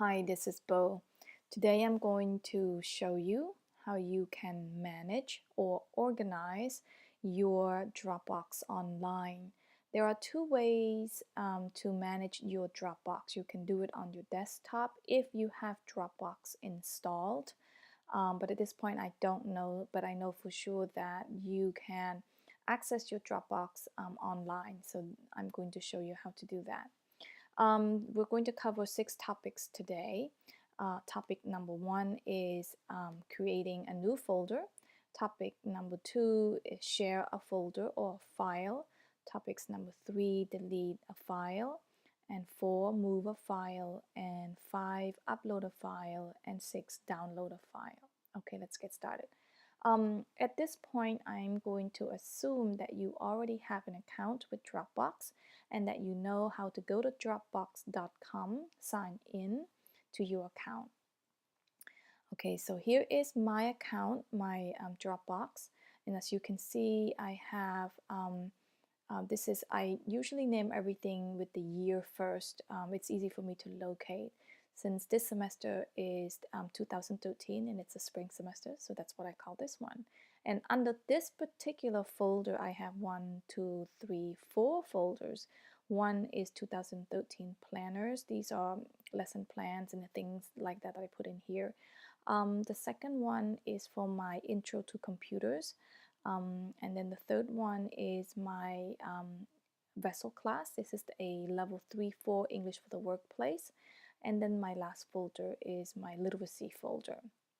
Hi, this is Bo. Today I'm going to show you how you can manage or organize your Dropbox online. There are two ways to manage your Dropbox. You can do it on your desktop if you have Dropbox installed. But at this point, I don't know, but I know for sure that you can access your Dropbox online. So I'm going to show you how to do that. We're going to cover 6 topics today. Topic number 1 is creating a new folder. Topic number 2 is share a folder or a file. Topics number 3, delete a file. And 4, move a file. And 5, upload a file. And 6, download a file. Okay, let's get started. At this point, I'm going to assume that you already have an account with Dropbox and that you know how to go to dropbox.com, sign in to your account. Okay, so here is my account, my Dropbox, and as you can see, I have I usually name everything with the year first. It's easy for me to locate since this semester is 2013 and it's a spring semester, so that's what I call this one. And under this particular folder, I have 4 folders. One is 2013 planners. These are lesson plans and things like that I put in here. The second one is for my intro to computers. And then the third one is my vessel class. This is a level 3-4 English for the workplace. And then my last folder is my literacy folder.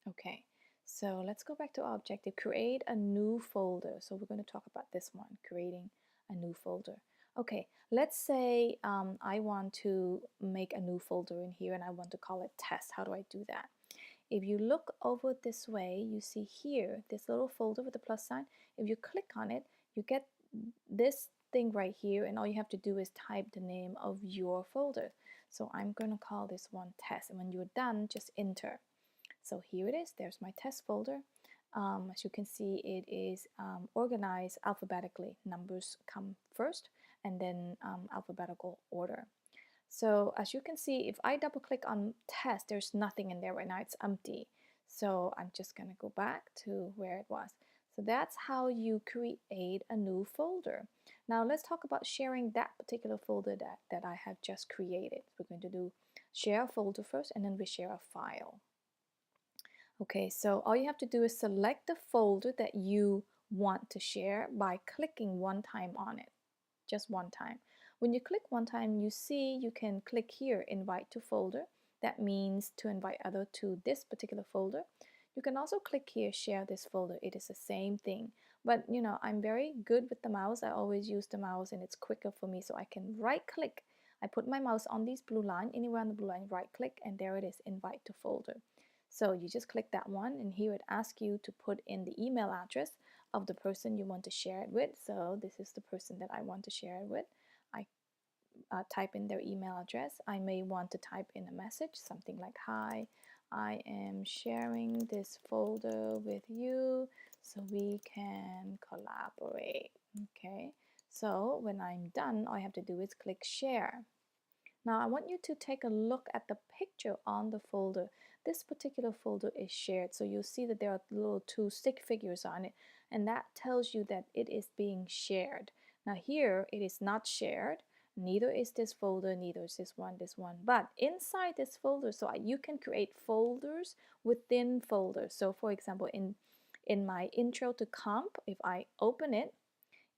Okay, so let's go back to our objective. Create a new folder. So we're going to talk about this one, creating a new folder. Okay, let's say I want to make a new folder in here and I want to call it test. How do I do that? If you look over this way, you see here, this little folder with the plus sign. If you click on it, you get this thing right here, and all you have to do is type the name of your folder. So I'm going to call this one test, and when you're done, just enter. So here it is, there's my test folder. As you can see, it is organized alphabetically. Numbers come first, and then alphabetical order. So as you can see, if I double click on test, there's nothing in there right now, it's empty. So I'm just gonna go back to where it was. So that's how you create a new folder. Now let's talk about sharing that particular folder that I have just created. We're going to do share a folder first and then we share a file. Okay, so all you have to do is select the folder that you want to share by clicking one time on it, just one time. When you click one time, you see you can click here, invite to folder. That means to invite other to this particular folder. You can also click here, share this folder. It is the same thing. But you know, I'm very good with the mouse. I always use the mouse and it's quicker for me, so I can right click. I put my mouse on this blue line, anywhere on the blue line, right click, and there it is, invite to folder. So you just click that one, and here it asks you to put in the email address of the person you want to share it with. So this is the person that I want to share it with. I type in their email address. I may want to type in a message, something like, hi, I am sharing this folder with you so we can collaborate. Okay, so when I'm done, all I have to do is click share. Now I want you to take a look at the picture on the folder. This particular folder is shared, so you'll see that there are little 2 stick figures on it, and that tells you that it is being shared. Now here it is not shared, neither is this folder, neither is this one, but inside this folder, so you can create folders within folders. So for example, in my intro to comp, if I open it,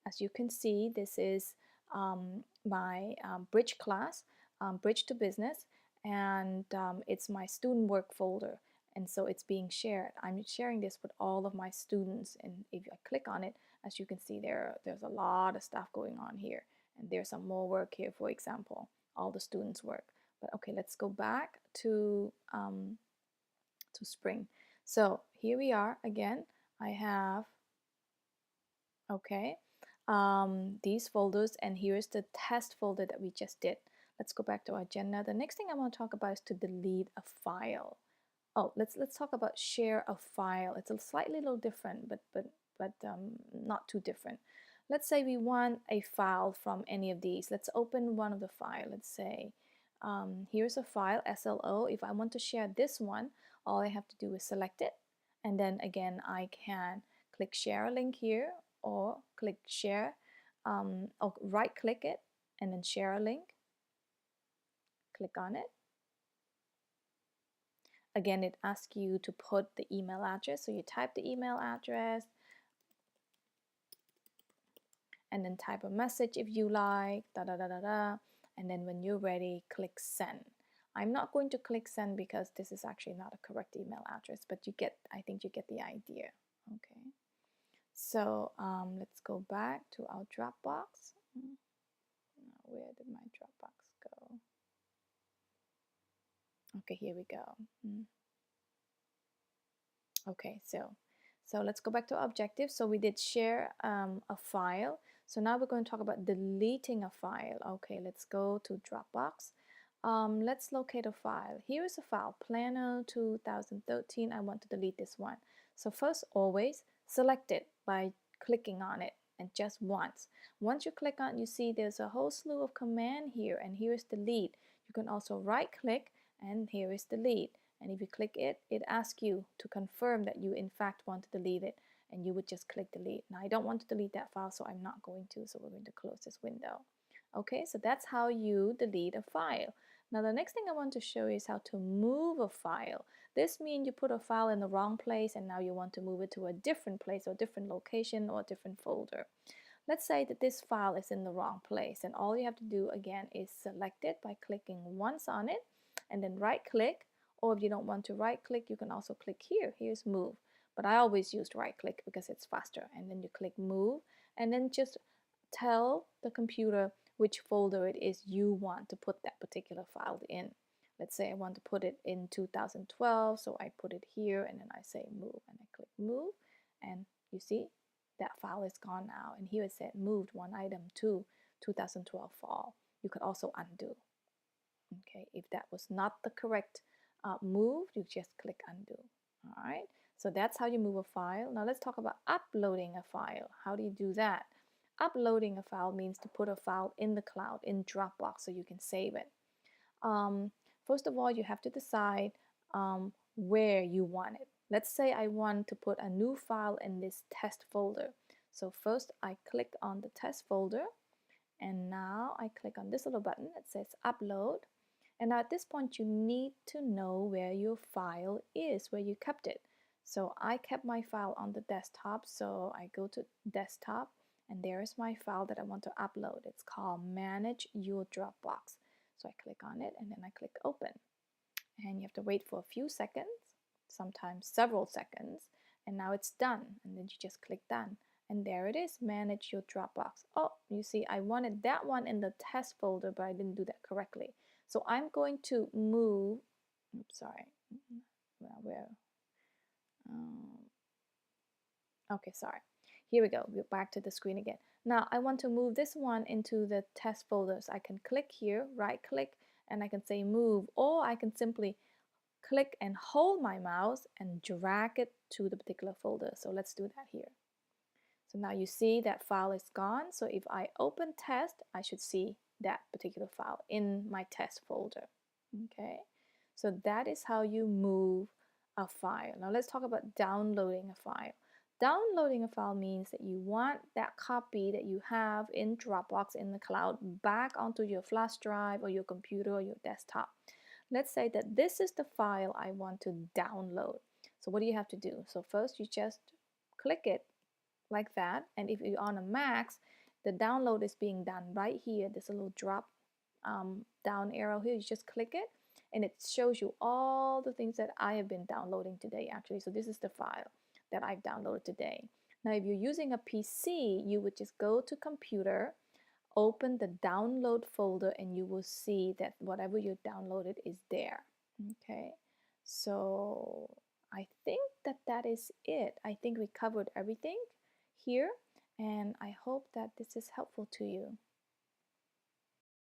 as you can see, this is my bridge class, bridge to business, and it's my student work folder, and so it's being shared. I'm sharing this with all of my students, and if I click on it, as you can see, there's a lot of stuff going on here, and there's some more work here, for example, all the students' work. But okay, let's go back to spring. So here we are again. I have, okay, these folders, and here's the test folder that we just did. Let's go back to our agenda. The next thing I want to talk about is to delete a file. Oh, let's talk about share a file. It's a slightly little different, but not too different. Let's say we want a file from any of these. Let's open one of the file. Let's say here's a file, SLO. If I want to share this one, all I have to do is select it. And then again, I can click share a link here or click share, or right click it and then share a link. Click on it. Again, it asks you to put the email address. So you type the email address and then type a message if you like, da da da da da. And then when you're ready, click send. I'm not going to click send because this is actually not a correct email address, but you get, I think you get the idea. Okay. So let's go back to our Dropbox. Where did my Dropbox go? Okay, here we go. Okay, so let's go back to our objective. So we did share a file. So now we're going to talk about deleting a file. Okay, let's go to Dropbox. Let's locate a file. Here is a file, Planner 2013. I want to delete this one. So first, always select it by clicking on it, and just once. Once you click on it, you see there's a whole slew of command here, and here is delete. You can also right click, and here is delete. And if you click it, it asks you to confirm that you in fact want to delete it, and you would just click delete. Now I don't want to delete that file, so I'm not going to, so we're going to close this window. Okay, so that's how you delete a file. Now the next thing I want to show you is how to move a file. This means you put a file in the wrong place and now you want to move it to a different place or different location or a different folder. Let's say that this file is in the wrong place, and all you have to do again is select it by clicking once on it and then right click, or if you don't want to right click, you can also click here. Here's move, but I always used right click because it's faster. And then you click move, and then just tell the computer which folder it is you want to put that particular file in. Let's say I want to put it in 2012, so I put it here and then I say move and I click move, and you see that file is gone now, and here it said moved one item to 2012 fall. You could also undo. Okay, if that was not the correct move, you just click undo. All right, so that's how you move a file. Now let's talk about uploading a file. How do you do that? Uploading a file means to put a file in the cloud, in Dropbox, so you can save it. First of all, you have to decide where you want it. Let's say I want to put a new file in this test folder. So first I click on the test folder, and now I click on this little button that says upload. And now at this point you need to know where your file is, where you kept it. So I kept my file on the desktop, so I go to desktop, and there is my file that I want to upload. It's called Manage Your Dropbox. So I click on it and then I click open. And you have to wait for a few seconds, sometimes several seconds, and now it's done. And then you just click done. And there it is, Manage Your Dropbox. Oh, you see, I wanted that one in the test folder, but I didn't do that correctly. So I'm going to move, oops, sorry, where? Okay, sorry. Here we go, we're back to the screen again. Now I want to move this one into the test folders. I can click here, right click, and I can say move, or I can simply click and hold my mouse and drag it to the particular folder. So let's do that here. So now you see that file is gone. So if I open test, I should see that particular file in my test folder. Okay, so that is how you move a file. Now let's talk about downloading a file. Downloading a file means that you want that copy that you have in Dropbox in the cloud back onto your flash drive or your computer or your desktop. Let's say that this is the file I want to download. So what do you have to do? So first you just click it like that, and if you're on a Mac, the download is being done right here. There's a little drop down arrow here. You just click it and it shows you all the things that I have been downloading today actually. So this is the file that I've downloaded today. Now if you're using a PC, you would just go to computer, open the download folder, and you will see that whatever you downloaded is there. Okay, so I think that is it. I think we covered everything here, and I hope that this is helpful to you.